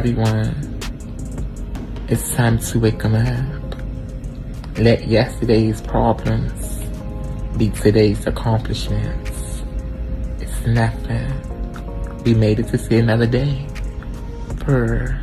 Everyone, it's time to wake 'em up. Let yesterday's problems be today's accomplishments. It's nothing. We made it to see another day. Purr.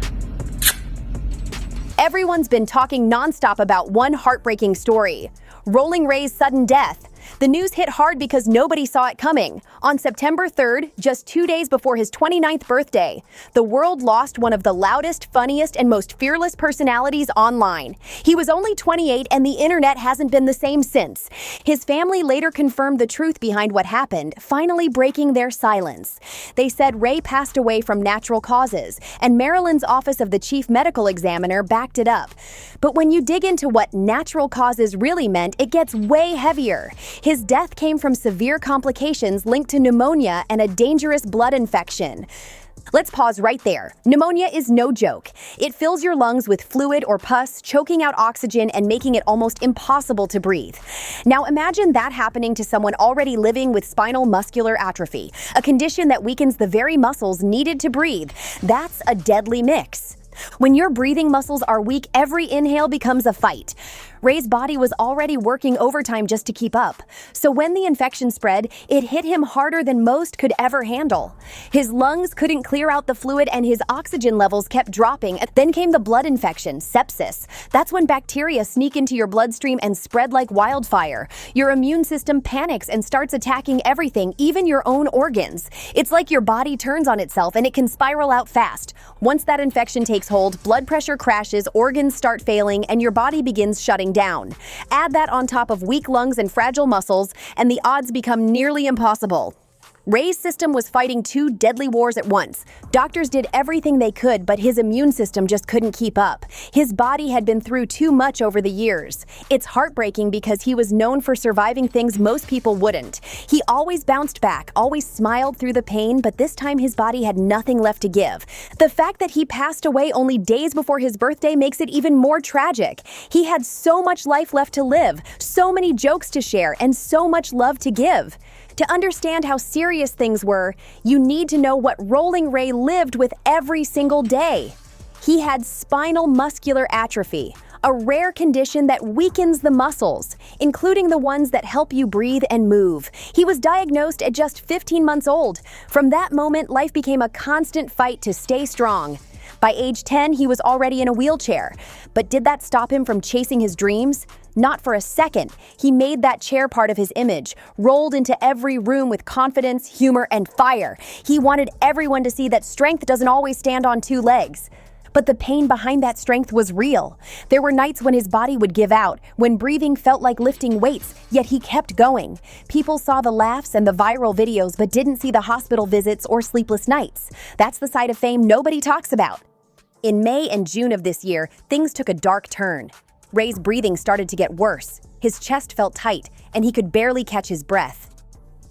Everyone's been talking nonstop about one heartbreaking story: Rolling Ray's sudden death. The news hit hard because nobody saw it coming. On September 3rd, just 2 days before his 29th birthday, the world lost one of the loudest, funniest, and most fearless personalities online. He was only 28, and the internet hasn't been the same since. His family later confirmed the truth behind what happened, finally breaking their silence. They said Ray passed away from natural causes, and Maryland's Office of the Chief Medical Examiner backed it up. But when you dig into what natural causes really meant, it gets way heavier. His death came from severe complications linked to pneumonia and a dangerous blood infection. Let's pause right there. Pneumonia is no joke. It fills your lungs with fluid or pus, choking out oxygen and making it almost impossible to breathe. Now imagine that happening to someone already living with spinal muscular atrophy, a condition that weakens the very muscles needed to breathe. That's a deadly mix. When your breathing muscles are weak, every inhale becomes a fight. Ray's body was already working overtime just to keep up. So when the infection spread, it hit him harder than most could ever handle. His lungs couldn't clear out the fluid and his oxygen levels kept dropping. Then came the blood infection, sepsis. That's when bacteria sneak into your bloodstream and spread like wildfire. Your immune system panics and starts attacking everything, even your own organs. It's like your body turns on itself and it can spiral out fast. Once that infection takes hold, blood pressure crashes, organs start failing, and your body begins shutting down. Add that on top of weak lungs and fragile muscles, and the odds become nearly impossible. Ray's system was fighting two deadly wars at once. Doctors did everything they could, but his immune system just couldn't keep up. His body had been through too much over the years. It's heartbreaking because he was known for surviving things most people wouldn't. He always bounced back, always smiled through the pain, but this time his body had nothing left to give. The fact that he passed away only days before his birthday makes it even more tragic. He had so much life left to live, so many jokes to share, and so much love to give. To understand how serious things were, you need to know what Rolling Ray lived with every single day. He had spinal muscular atrophy, a rare condition that weakens the muscles, including the ones that help you breathe and move. He was diagnosed at just 15 months old. From that moment, life became a constant fight to stay strong. By age 10, he was already in a wheelchair. But did that stop him from chasing his dreams? Not for a second. He made that chair part of his image, rolled into every room with confidence, humor, and fire. He wanted everyone to see that strength doesn't always stand on two legs. But the pain behind that strength was real. There were nights when his body would give out, when breathing felt like lifting weights, yet he kept going. People saw the laughs and the viral videos, but didn't see the hospital visits or sleepless nights. That's the side of fame nobody talks about. In May and June of this year, things took a dark turn. Ray's breathing started to get worse. His chest felt tight, and he could barely catch his breath.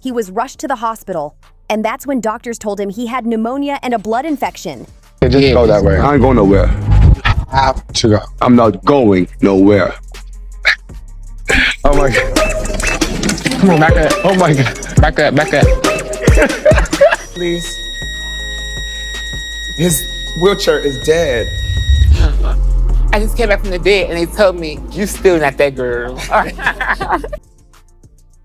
He was rushed to the hospital, and that's when doctors told him he had pneumonia and a blood infection. Hey, just go that way. I ain't going nowhere. Have to go. I'm not going nowhere. Oh my God. Come on, back up. Oh my God. Back up, back up. Please. His wheelchair is dead. I just came back from the dead and they told me, you still not that girl.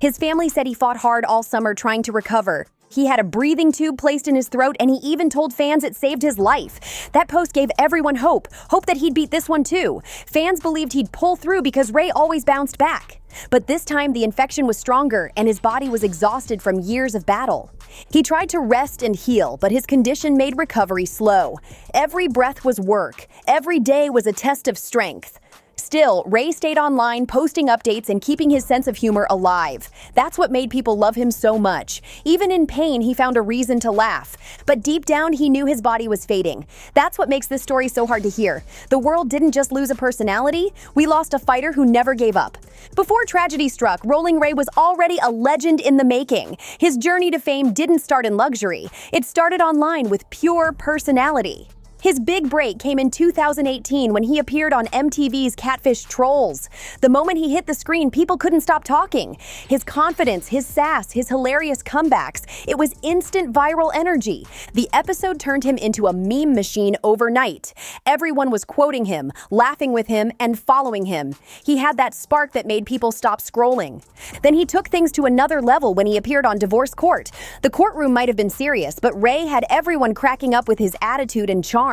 His family said he fought hard all summer trying to recover. He had a breathing tube placed in his throat, and he even told fans it saved his life. That post gave everyone hope that he'd beat this one too. Fans believed he'd pull through because Ray always bounced back. But this time the infection was stronger and his body was exhausted from years of battle. He tried to rest and heal, but his condition made recovery slow. Every breath was work. Every day was a test of strength. Still, Ray stayed online, posting updates and keeping his sense of humor alive. That's what made people love him so much. Even in pain, he found a reason to laugh. But deep down, he knew his body was fading. That's what makes this story so hard to hear. The world didn't just lose a personality, we lost a fighter who never gave up. Before tragedy struck, Rolling Ray was already a legend in the making. His journey to fame didn't start in luxury. It started online with pure personality. His big break came in 2018 when he appeared on MTV's Catfish Trolls. The moment he hit the screen, people couldn't stop talking. His confidence, his sass, his hilarious comebacks, it was instant viral energy. The episode turned him into a meme machine overnight. Everyone was quoting him, laughing with him, and following him. He had that spark that made people stop scrolling. Then he took things to another level when he appeared on Divorce Court. The courtroom might have been serious, but Ray had everyone cracking up with his attitude and charm.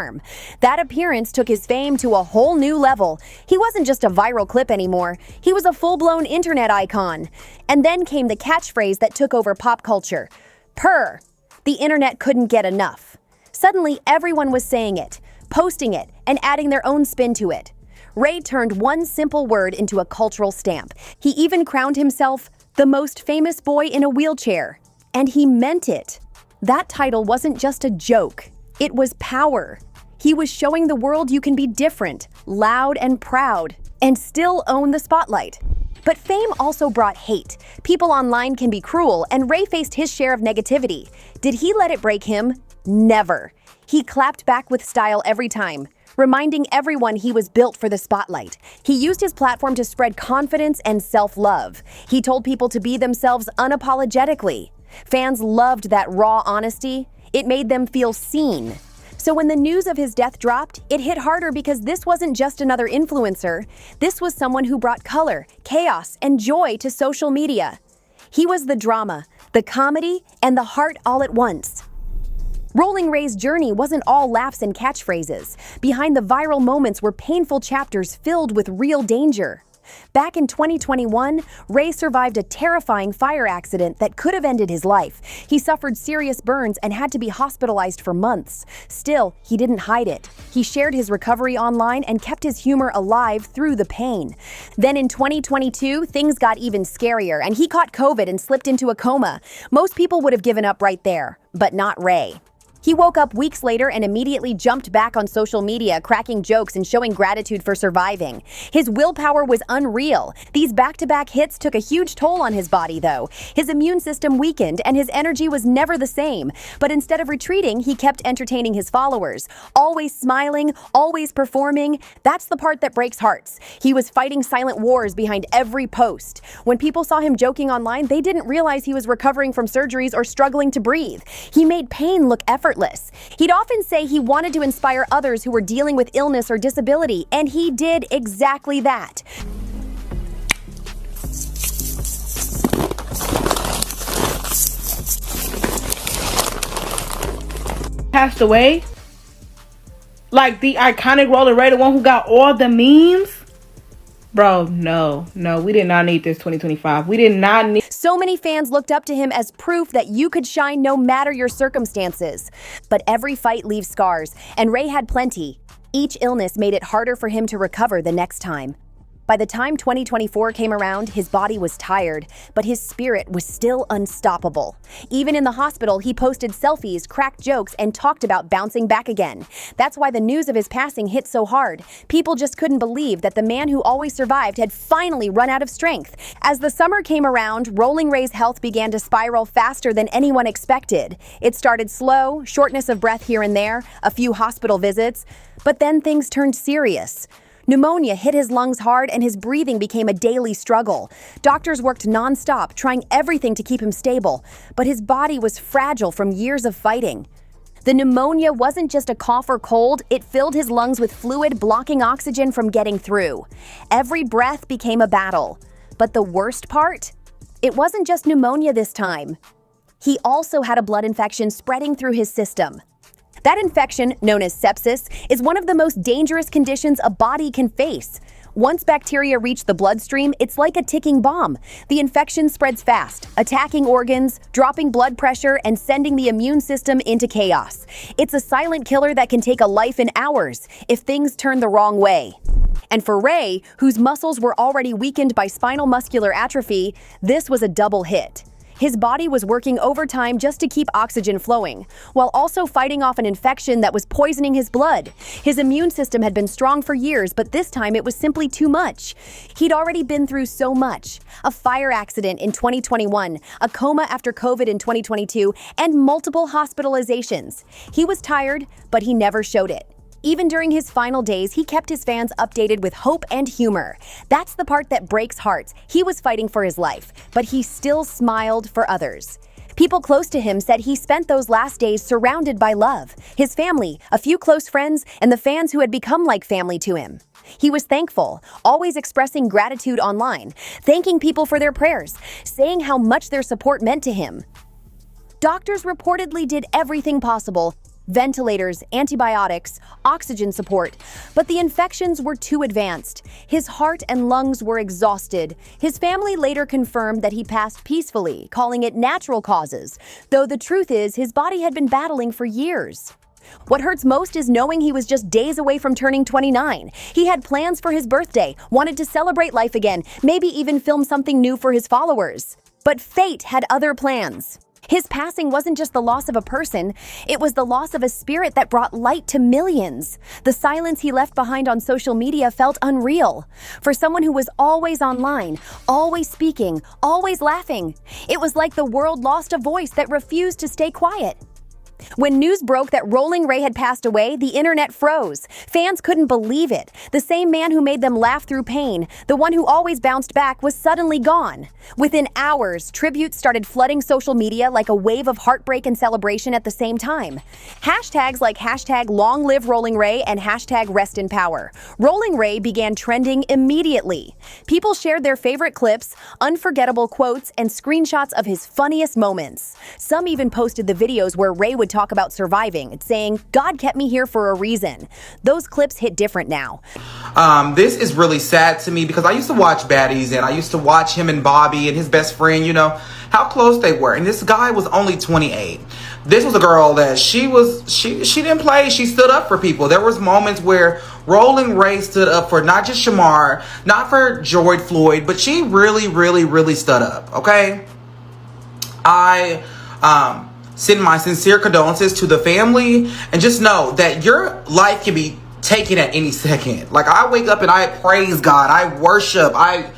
That appearance took his fame to a whole new level. He wasn't just a viral clip anymore. He was a full-blown internet icon. And then came the catchphrase that took over pop culture. Purr. The internet couldn't get enough. Suddenly, everyone was saying it, posting it, and adding their own spin to it. Ray turned one simple word into a cultural stamp. He even crowned himself the most famous boy in a wheelchair. And he meant it. That title wasn't just a joke. It was power. He was showing the world you can be different, loud and proud, and still own the spotlight. But fame also brought hate. People online can be cruel, and Ray faced his share of negativity. Did he let it break him? Never. He clapped back with style every time, reminding everyone he was built for the spotlight. He used his platform to spread confidence and self-love. He told people to be themselves unapologetically. Fans loved that raw honesty. It made them feel seen. So when the news of his death dropped, it hit harder because this wasn't just another influencer. This was someone who brought color, chaos, and joy to social media. He was the drama, the comedy, and the heart all at once. Rolling Ray's journey wasn't all laughs and catchphrases. Behind the viral moments were painful chapters filled with real danger. Back in 2021, Ray survived a terrifying fire accident that could have ended his life. He suffered serious burns and had to be hospitalized for months. Still, he didn't hide it. He shared his recovery online and kept his humor alive through the pain. Then in 2022, things got even scarier, and he caught COVID and slipped into a coma. Most people would have given up right there, but not Ray. He woke up weeks later and immediately jumped back on social media, cracking jokes and showing gratitude for surviving. His willpower was unreal. These back-to-back hits took a huge toll on his body, though. His immune system weakened and his energy was never the same. But instead of retreating, he kept entertaining his followers. Always smiling, always performing. That's the part that breaks hearts. He was fighting silent wars behind every post. When people saw him joking online, they didn't realize he was recovering from surgeries or struggling to breathe. He made pain look effortless. He'd often say he wanted to inspire others who were dealing with illness or disability, and he did exactly that. Passed away? Like the iconic Roller Ray, the one who got all the memes? Bro, no, we did not need this 2025. We did not need. So many fans looked up to him as proof that you could shine no matter your circumstances. But every fight leaves scars, and Ray had plenty. Each illness made it harder for him to recover the next time. By the time 2024 came around, his body was tired, but his spirit was still unstoppable. Even in the hospital, he posted selfies, cracked jokes, and talked about bouncing back again. That's why the news of his passing hit so hard. People just couldn't believe that the man who always survived had finally run out of strength. As the summer came around, Rolling Ray's health began to spiral faster than anyone expected. It started slow, shortness of breath here and there, a few hospital visits, but then things turned serious. Pneumonia hit his lungs hard and his breathing became a daily struggle. Doctors worked nonstop, trying everything to keep him stable, but his body was fragile from years of fighting. The pneumonia wasn't just a cough or cold, it filled his lungs with fluid, blocking oxygen from getting through. Every breath became a battle. But the worst part? It wasn't just pneumonia this time. He also had a blood infection spreading through his system. That infection, known as sepsis, is one of the most dangerous conditions a body can face. Once bacteria reach the bloodstream, it's like a ticking bomb. The infection spreads fast, attacking organs, dropping blood pressure, and sending the immune system into chaos. It's a silent killer that can take a life in hours if things turn the wrong way. And for Ray, whose muscles were already weakened by spinal muscular atrophy, this was a double hit. His body was working overtime just to keep oxygen flowing, while also fighting off an infection that was poisoning his blood. His immune system had been strong for years, but this time it was simply too much. He'd already been through so much. A fire accident in 2021, a coma after COVID in 2022, and multiple hospitalizations. He was tired, but he never showed it. Even during his final days, he kept his fans updated with hope and humor. That's the part that breaks hearts. He was fighting for his life, but he still smiled for others. People close to him said he spent those last days surrounded by love, his family, a few close friends, and the fans who had become like family to him. He was thankful, always expressing gratitude online, thanking people for their prayers, saying how much their support meant to him. Doctors reportedly did everything possible: ventilators, antibiotics, oxygen support, but the infections were too advanced. His heart and lungs were exhausted. His family later confirmed that he passed peacefully, calling it natural causes, though the truth is his body had been battling for years. What hurts most is knowing he was just days away from turning 29. He had plans for his birthday, wanted to celebrate life again, maybe even film something new for his followers. But fate had other plans. His passing wasn't just the loss of a person, it was the loss of a spirit that brought light to millions. The silence he left behind on social media felt unreal. For someone who was always online, always speaking, always laughing, it was like the world lost a voice that refused to stay quiet. When news broke that Rolling Ray had passed away, the internet froze. Fans couldn't believe it. The same man who made them laugh through pain, the one who always bounced back, was suddenly gone. Within hours, tributes started flooding social media like a wave of heartbreak and celebration at the same time. Hashtags like hashtag Long Live Rolling Ray and hashtag Rest in Power. Rolling Ray began trending immediately. People shared their favorite clips, unforgettable quotes, and screenshots of his funniest moments. Some even posted the videos where Ray would talk about surviving, saying, "God kept me here for a reason." Those clips hit different now. This is really sad to me because I used to watch Baddies and I used to watch him and Bobby and his best friend, how close they were. And this guy was only 28. This was a girl that she didn't play. She stood up for people. There was moments where Rolling Ray stood up for not just Shamar, not for George Floyd, but she really, really, really stood up. Okay. I send my sincere condolences to the family, and just know that your life can be taken at any second. Like, I wake up and I praise God, I worship, I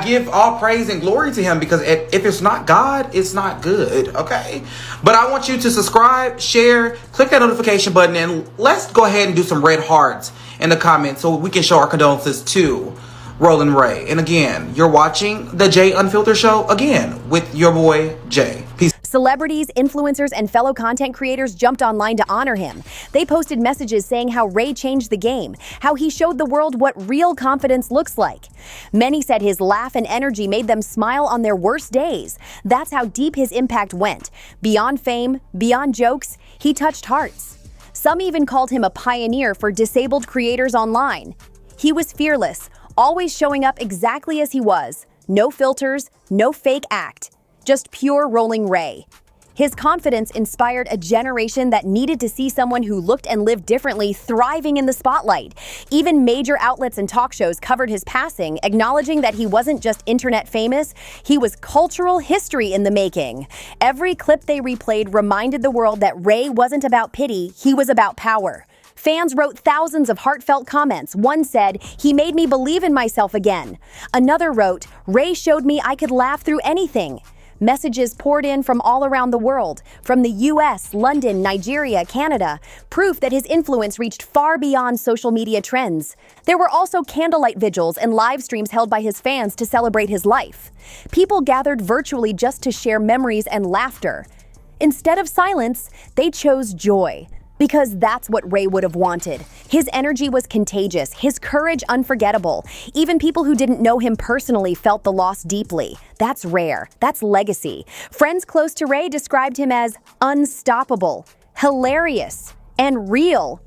give all praise and glory to him, because if it's not God, it's not good. Okay, but I want you to subscribe, share, click that notification button, and let's go ahead and do some red hearts in the comments so we can show our condolences to Rolling Ray. And again, you're watching the Jay Unfiltered Show, again with your boy Jay. Peace. Celebrities, influencers, and fellow content creators jumped online to honor him. They posted messages saying how Ray changed the game, how he showed the world what real confidence looks like. Many said his laugh and energy made them smile on their worst days. That's how deep his impact went. Beyond fame, beyond jokes, he touched hearts. Some even called him a pioneer for disabled creators online. He was fearless, always showing up exactly as he was. No filters, no fake act. Just pure Rolling Ray. His confidence inspired a generation that needed to see someone who looked and lived differently thriving in the spotlight. Even major outlets and talk shows covered his passing, acknowledging that he wasn't just internet famous, he was cultural history in the making. Every clip they replayed reminded the world that Ray wasn't about pity, he was about power. Fans wrote thousands of heartfelt comments. One said, "He made me believe in myself again." Another wrote, "Ray showed me I could laugh through anything." Messages poured in from all around the world, from the US, London, Nigeria, Canada, proof that his influence reached far beyond social media trends. There were also candlelight vigils and live streams held by his fans to celebrate his life. People gathered virtually just to share memories and laughter. Instead of silence, they chose joy. Because that's what Ray would have wanted. His energy was contagious, his courage unforgettable. Even people who didn't know him personally felt the loss deeply. That's rare. That's legacy. Friends close to Ray described him as unstoppable, hilarious, and real.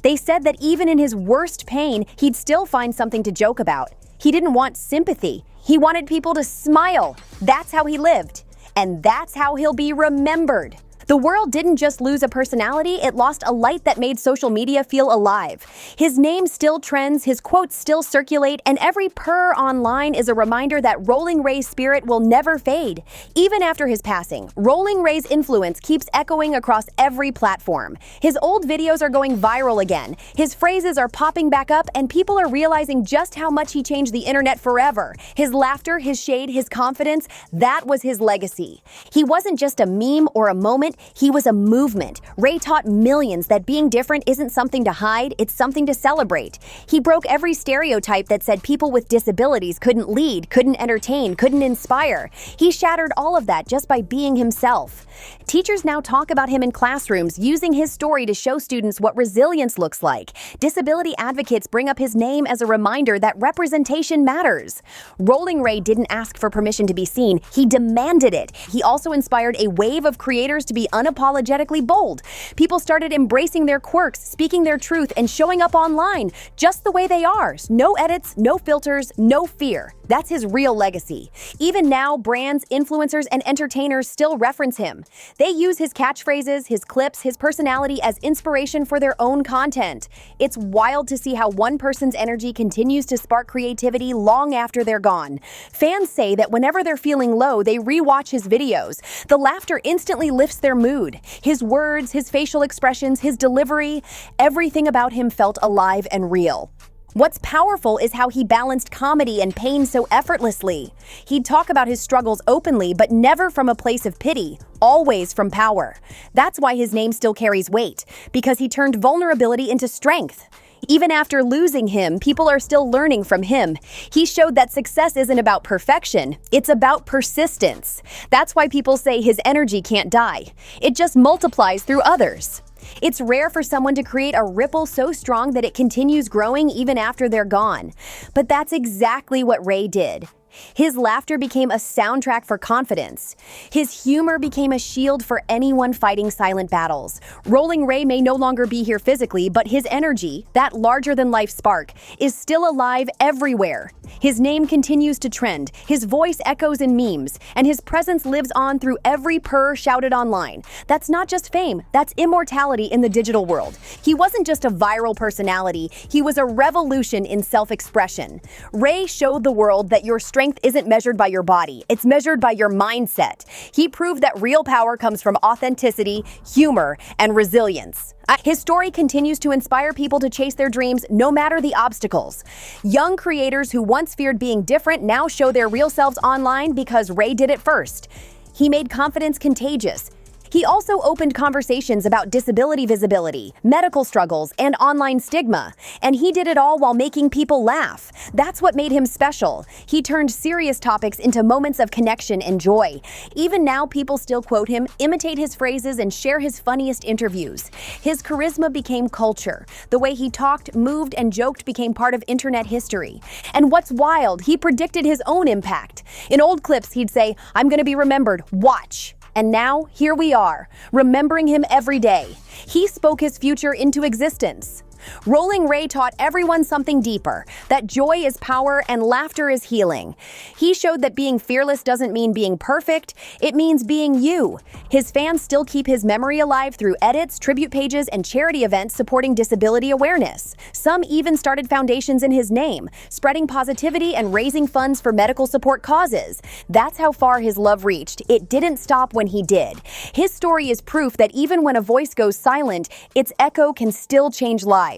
They said that even in his worst pain, he'd still find something to joke about. He didn't want sympathy. He wanted people to smile. That's how he lived. And that's how he'll be remembered. The world didn't just lose a personality, it lost a light that made social media feel alive. His name still trends, his quotes still circulate, and every purr online is a reminder that Rolling Ray's spirit will never fade. Even after his passing, Rolling Ray's influence keeps echoing across every platform. His old videos are going viral again, his phrases are popping back up, and people are realizing just how much he changed the internet forever. His laughter, his shade, his confidence, that was his legacy. He wasn't just a meme or a moment, He was a movement. Ray taught millions that being different isn't something to hide, it's something to celebrate. He broke every stereotype that said people with disabilities couldn't lead, couldn't entertain, couldn't inspire. He shattered all of that just by being himself. Teachers now talk about him in classrooms, using his story to show students what resilience looks like. Disability advocates bring up his name as a reminder that representation matters. Rolling Ray didn't ask for permission to be seen, he demanded it. He also inspired a wave of creators to be unapologetically bold. People started embracing their quirks, speaking their truth, and showing up online just the way they are. No edits, no filters, no fear. That's his real legacy. Even now, brands, influencers, and entertainers still reference him. They use his catchphrases, his clips, his personality as inspiration for their own content. It's wild to see how one person's energy continues to spark creativity long after they're gone. Fans say that whenever they're feeling low, they rewatch his videos. The laughter instantly lifts their mood. His words, his facial expressions, his delivery, everything about him felt alive and real. What's powerful is how he balanced comedy and pain so effortlessly. He'd talk about his struggles openly, but never from a place of pity, always from power. That's why his name still carries weight, because he turned vulnerability into strength. Even after losing him, people are still learning from him. He showed that success isn't about perfection, it's about persistence. That's why people say his energy can't die. It just multiplies through others. It's rare for someone to create a ripple so strong that it continues growing even after they're gone. But that's exactly what Ray did. His laughter became a soundtrack for confidence. His humor became a shield for anyone fighting silent battles. Rolling Ray may no longer be here physically, but his energy, that larger-than-life spark, is still alive everywhere. His name continues to trend, his voice echoes in memes, and his presence lives on through every purr shouted online. That's not just fame, that's immortality in the digital world. He wasn't just a viral personality, he was a revolution in self-expression. Ray showed the world that your strength isn't measured by your body, it's measured by your mindset. He proved that real power comes from authenticity, humor, and resilience. His story continues to inspire people to chase their dreams no matter the obstacles. Young creators who once feared being different now show their real selves online because Ray did it first. He made confidence contagious. He also opened conversations about disability visibility, medical struggles, and online stigma. And he did it all while making people laugh. That's what made him special. He turned serious topics into moments of connection and joy. Even now, people still quote him, imitate his phrases, and share his funniest interviews. His charisma became culture. The way he talked, moved, and joked became part of internet history. And what's wild, he predicted his own impact. In old clips, he'd say, "I'm gonna be remembered, watch." And now, here we are, remembering him every day. He spoke his future into existence. Rolling Ray taught everyone something deeper, that joy is power and laughter is healing. He showed that being fearless doesn't mean being perfect, it means being you. His fans still keep his memory alive through edits, tribute pages, and charity events supporting disability awareness. Some even started foundations in his name, spreading positivity and raising funds for medical support causes. That's how far his love reached. It didn't stop when he did. His story is proof that even when a voice goes silent, its echo can still change lives.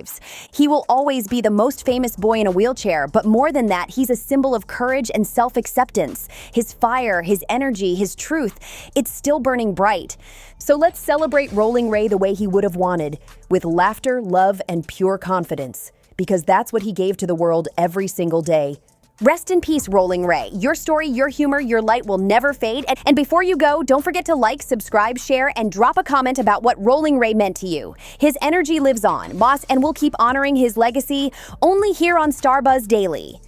He will always be the most famous boy in a wheelchair, but more than that, he's a symbol of courage and self-acceptance. His fire, his energy, his truth, it's still burning bright. So let's celebrate Rolling Ray the way he would have wanted, with laughter, love, and pure confidence, because that's what he gave to the world every single day. Rest in peace, Rolling Ray. Your story, your humor, your light will never fade. And before you go, don't forget to like, subscribe, share, and drop a comment about what Rolling Ray meant to you. His energy lives on, boss, and we'll keep honoring his legacy only here on Starbuzz Daily.